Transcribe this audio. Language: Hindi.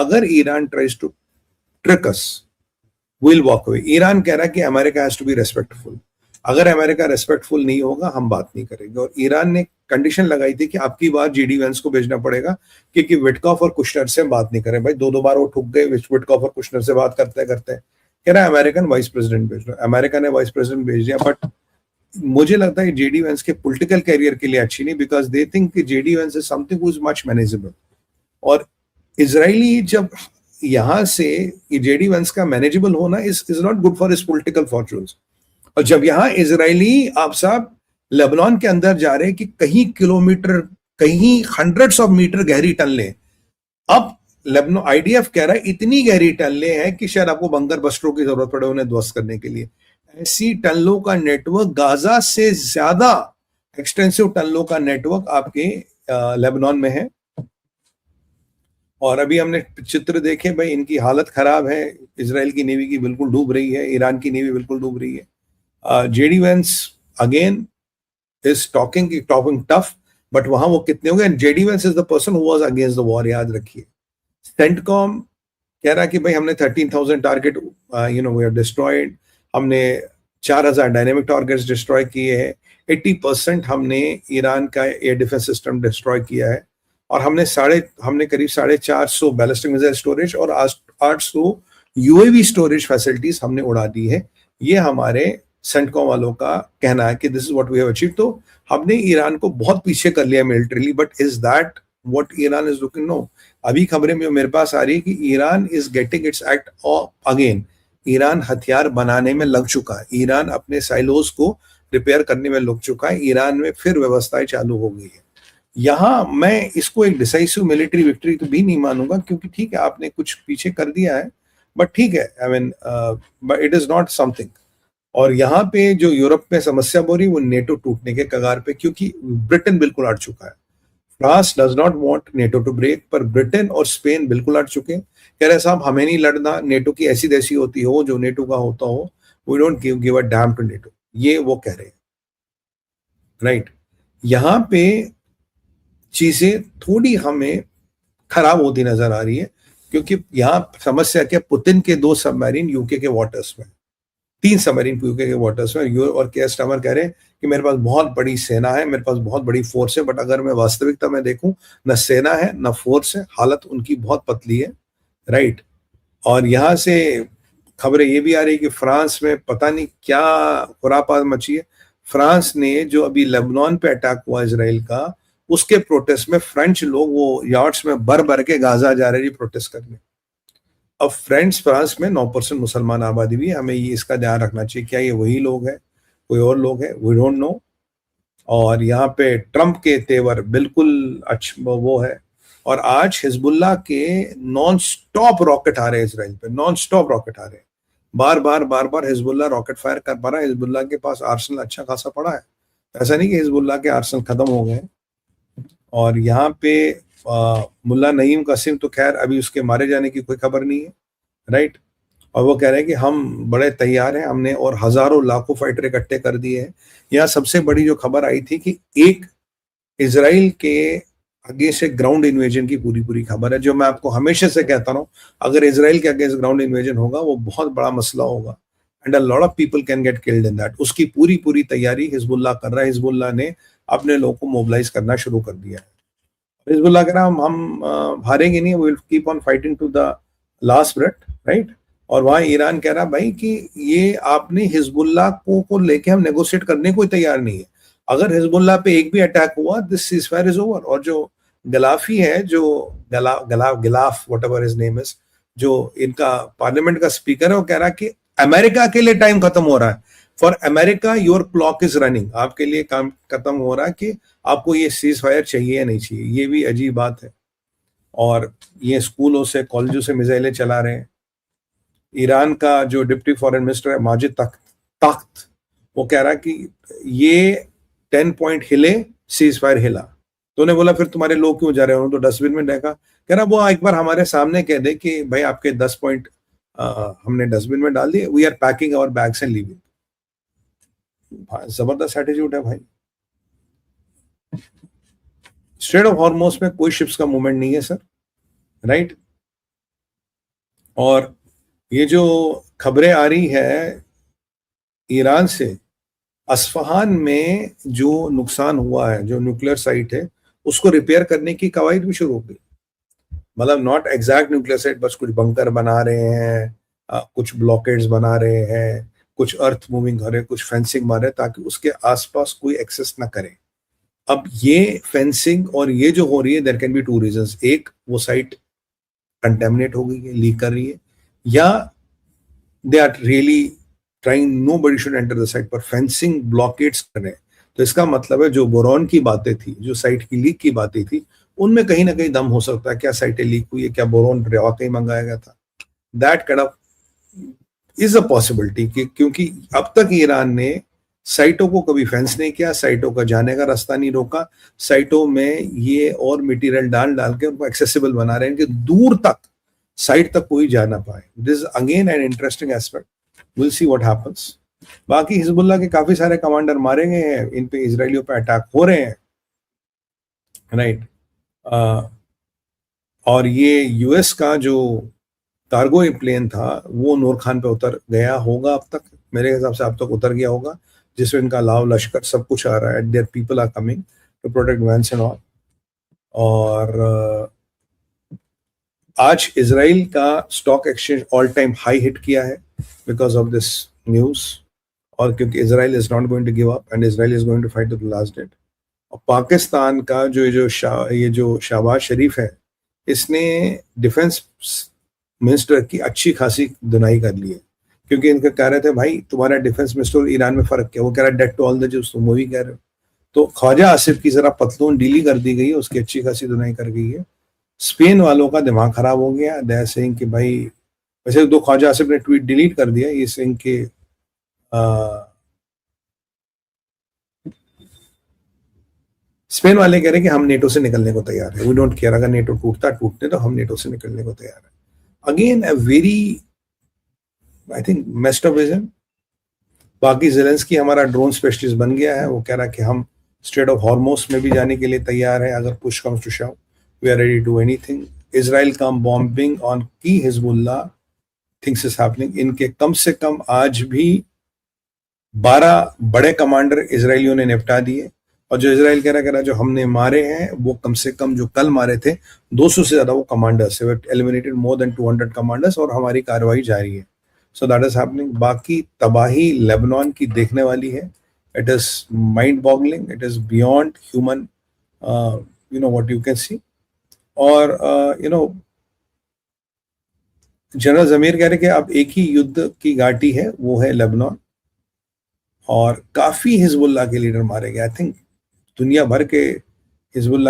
अगर Iran tries to trick us, will walk away. Iran कह रहा है कि America has to be respectful. अगर अमेरिका रेस्पेक्टफुल नहीं होगा हम बात नहीं करेंगे। और ईरान ने कंडीशन लगाई थी कि आपकी बात जीडी वेंस को भेजना पड़ेगा, क्योंकि विटकॉफ और कुशनर से बात नहीं करें। भाई दो बार वो ठुक गए विटकॉफ और कुशनर से बात करते करते। कह रहा है अमेरिकन वाइस प्रेसिडेंट भेज रहा है। अमेरिका ने वाइस प्रेसिडेंट भेज दिया, बट मुझे लगता है जेडी वेंस के पॉलिटिकल कैरियर के लिए अच्छी नहीं, बिकॉज दे थिंक कि JD Vance is something who is much manageable. और इजरायली जब यहां से जेडी वेंस का मैनेजेबल होना is not good for his political fortunes. और जब यहां इजरायली आप साहब लेबनान के अंदर जा रहे हैं कि कहीं किलोमीटर, कहीं हंड्रेड्स ऑफ मीटर गहरी टनलें, अब लेबनान आईडीएफ कह रहा है इतनी गहरी टनलें हैं कि शायद आपको बंकर बस्टरों की जरूरत पड़े उन्हें ध्वस्त करने के लिए। ऐसी टनलों का नेटवर्क, गाजा से ज्यादा एक्सटेंसिव टनलों का नेटवर्क आपके लेबनान में है। और अभी हमने चित्र देखे, भाई इनकी हालत खराब है। इजराइल की नेवी की बिल्कुल डूब रही है, ईरान की नेवी बिल्कुल डूब रही है। JD Vance again is talking tough, but वहां वो कितने हो गए? JD Vance is the person who was against the war, याद रखिए। सेंटकॉम कह रहा कि भाई हमने 13,000 टारगेट वी हैव डिस्ट्रॉयड, हमने 4,000 डायनेमिक टारगेट्स डिस्ट्रॉय किए हैं, 80% हमने ईरान का एयर डिफेंस सिस्टम डिस्ट्रॉय किया है, और हमने करीब 450 बैलिस्टिक मिसाइल स्टोरेज और 800 यूएवी स्टोरेज फैसिलिटीज हमने उड़ा दी है। ये हमारे सेंटकॉम वालों का कहना है कि this is what we have achieved. तो हमने ईरान को बहुत पीछे कर लिया militarily, but is that what Iran is looking? No. अभी खबरें में मेरे पास आ रही है कि Iran is getting its act again. Iran हथियार बनाने में लग चुका है, ईरान अपने साइलोज को रिपेयर करने में लग चुका है, ईरान में फिर व्यवस्थाएं चालू हो गई है। यहां मैं इसको एक डिसाइसिव मिलिट्री विक्ट्री तो भी नहीं मानूंगा, क्योंकि ठीक है आपने कुछ पीछे कर दिया है, बट ठीक है, I mean but it is not something. और यहाँ पे जो यूरोप में समस्या हो रही है वो नेटो टूटने के कगार पे, क्योंकि ब्रिटेन बिल्कुल अड़ चुका है। France does not want NATO to break, पर ब्रिटेन और स्पेन बिल्कुल अड़ चुके हैं। कह रहे साहब हमें नहीं लड़ना, नेटो की ऐसी तैसी होती हो जो नेटो का होता हो, we don't give a damn to NATO, ये वो कह रहे हैं। राइट, यहाँ पे चीजें थोड़ी हमें खराब होती नजर आ रही है, क्योंकि यहाँ समस्या क्या, पुतिन के 2 सबमरीन यूके के वाटर्स में, 3 सबमरीन यूके के वाटर्स में, और केयर स्टार्मर कह रहे हैं कि मेरे पास बहुत बड़ी सेना है, मेरे पास बहुत बड़ी फोर्स है, बट अगर मैं वास्तविकता में देखूं, न सेना है न फोर्स है, हालत उनकी बहुत पतली है। राइट, और यहाँ से खबरें ये भी आ रही है कि फ्रांस में पता नहीं क्या खुरापात मची है। फ्रांस ने जो अभी लेबनान पे अटैक हुआ इसराइल का, उसके प्रोटेस्ट में फ्रेंच लोग वो यार्ड्स में भर भर के गाजा जा रहे हैं प्रोटेस्ट करने। अब फ्रांस में 9% मुसलमान आबादी भी है, हमें ये इसका ध्यान रखना चाहिए, क्या ये वही लोग हैं, कोई और लोग हैं, वी डोंट नो। और यहाँ पे ट्रंप के तेवर बिल्कुल वो है। और आज हिजबुल्लाह के नॉन स्टॉप रॉकेट आ रहे हैं इसराइल पे, नॉन स्टॉप रॉकेट आ रहे हैं, बार बार हिजबुल्लाह रॉकेट फायर कर पा रहा है। हिजबुल्लाह के पास आर्सनल अच्छा खासा पड़ा है, ऐसा नहीं कि हिजबुल्लाह के आर्सनल खत्म हो गए। और यहाँ पे मुल्ला नईम कासिम तो खैर अभी उसके मारे जाने की कोई खबर नहीं है। राइट, और वो कह रहे हैं कि हम बड़े तैयार हैं, हमने और हजारों लाखों फाइटर इकट्ठे कर दिए हैं। यहाँ सबसे बड़ी जो खबर आई थी कि एक इजराइल के अगेंस्ट एक ग्राउंड इन्वेजन की पूरी खबर है, जो मैं आपको हमेशा से कहता हूँ, अगर इजराइल के अगेंस्ट ग्राउंड इन्वेजन होगा वो बहुत बड़ा मसला होगा, and a lot of people can get killed in that. उसकी पूरी तैयारी हिजबुल्लाह कर रहा है। हिजबुल्लाह ने अपने लोगों को मोबिलाइज करना शुरू कर दिया है। हिजबुल्लाह कह रहा है हम हारेंगे नहीं, we will keep on fighting to the last breath. Right, और वहां ईरान कह रहा भाई कि ये आपने हिजबुल्लाह को लेके हम नेगोशिएट करने को तैयार नहीं है। अगर हिजबुल्लाह पे एक भी अटैक हुआ, दिस सीज़फायर इज ओवर। और जो गलाफी है, जो गिलाफ व्हाटएवर हिज नेम इज, जो इनका पार्लियामेंट का स्पीकर है, वो कह रहा कि अमेरिका के लिए टाइम खत्म हो रहा है। For America your clock is running, आपके लिए काम खत्म हो रहा है कि आपको ये सीज फायर चाहिए या नहीं चाहिए। ये भी अजीब बात है। और ये स्कूलों से कॉलेजों से मिसाइलें चला रहे हैं। ईरान का जो डिप्टी फॉरेन मिनिस्टर है माजिद तख्त, वो कह रहा है कि ये 10 पॉइंट हिले, सीज फायर हिला। तो उन्हें बोला फिर तुम्हारे लोग क्यों जा रहे हो, तो डस्टबिन में देखा। कह रहा वो एक बार हमारे सामने कह दे कि भाई आपके 10 पॉइंट हमने डस्टबिन में डाल दिए, we are packing our bags and leaving. जबरदस्त एटीट्यूड है भाई। स्ट्रेट ऑफ हॉर्मोज में कोई शिप्स का मूवमेंट नहीं है सर। राइट, और ये जो खबरें आ रही है ईरान से, अस्फहान में जो नुकसान हुआ है, जो न्यूक्लियर साइट है, उसको रिपेयर करने की कवायद भी शुरू हो गई। मतलब नॉट एग्जैक्ट न्यूक्लियर साइट, बस कुछ बंकर बना रहे हैं, कुछ ब्लॉकेड्स बना रहे हैं, कुछ अर्थ मूविंग कर रहे हैं, कुछ फेंसिंग मार रहे हैं, ताकि उसके आसपास कोई एक्सेस ना करे। अब ये फेंसिंग और ये जो हो रही है, there can be two reasons. एक, वो साइट कंटेमिनेट हो गई है, लीक कर रही है, या they are really trying, nobody should enter the site, पर फेंसिंग ब्लॉकेट्स कर रहे हैं। तो इसका मतलब है जो बोरॉन की बातें थी, जो साइट की लीक की बातें थी, उनमें कहीं ना कहीं दम हो सकता है। क्या साइटें लीक हुई है, क्या बोरॉन वाकई मंगाया गया था? That kind of is a possibility, क्योंकि अब तक ईरान ने साइटों को कभी फेंस नहीं किया, साइटों का जाने का रास्ता नहीं रोका, साइटों में ये और मटेरियल डाल डाल के उनको एक्सेसिबल बना रहे हैं कि दूर तक साइट तक कोई जा ना पाए। This again an interesting aspect, will see what happens. बाकी हिजबुल्लाह के काफी सारे कमांडर मारे गए हैं, इन पे इजरायलियों पे अटैक हो रहे हैं, राइट। और ये यूएस का जो कार्गो प्लेन था वो नूर खान पे उतर गया होगा अब तक, मेरे हिसाब से अब तक उतर गया होगा, जिसमें इनका लाव लश्कर सब कुछ आ रहा है। There people are coming to protect Vance and all. और आज इसराइल का stock exchange all time high hit किया है बिकॉज ऑफ दिस न्यूज, और क्योंकि Israel is not going to give up and Israel is going to fight the last death. और पाकिस्तान का ये जो शहबाज शरीफ है, इसने डिफेंस मिनिस्टर की अच्छी खासी धुनाई कर ली है, क्योंकि इनका कह रहे थे भाई तुम्हारा डिफेंस मिनिस्टर ईरान में फर्क क्या, वो कह रहा है death to all the Jews, तुम वो भी कह रहे हो। तो ख्वाजा आसिफ की जरा पतलून ढीली कर दी गई है, उसकी अच्छी खासी धुनाई कर गई है। स्पेन वालों का दिमाग खराब हो गया, दे आर सेइंग कि भाई, वैसे दो ख्वाजा आसिफ ने ट्वीट डिलीट कर दिया, ये सेइंग कि स्पेन वाले कह रहे हैं कि हम नेटो से निकलने को तैयार है, वी डोंट केयर, अगर नेटो टूटने तो हम नेटो से निकलने को तैयार है। Again a very, I think, messed up vision. बाकी जेलेंस्की हमारा ड्रोन स्पेशलिस्ट बन गया है, वो कह रहा है कि हम स्ट्रेट ऑफ हॉर्मोस में भी जाने के लिए तैयार है, अगर push comes to shove, we are ready to anything. Israel का बॉम्बिंग ऑन की हिजबुल्लाह थिंग्स इज हैपनिंग। इनके कम से कम आज भी 12 बड़े कमांडर इसराइलियों ने निपटा दिए, और जो इसराइल कह रहा जो हमने मारे हैं, वो कम से कम जो कल मारे थे 200 से ज्यादा वो कमांडर्स है, एलिमिनेटेड मोर देन 200 कमांडर्स, और हमारी कार्रवाई जारी है। So that is happening. बाकी तबाही लेबनान की देखने वाली है, it is mind boggling, it is beyond human, you know what you can see. और यू नो, जनरल जमीर कह रहे कि अब एक ही युद्ध की घाटी है, वो है लेबनान, और काफी हिजबुल्लाह के लीडर मारे गए। आई थिंक दुनिया भर के हिजबुल्लाह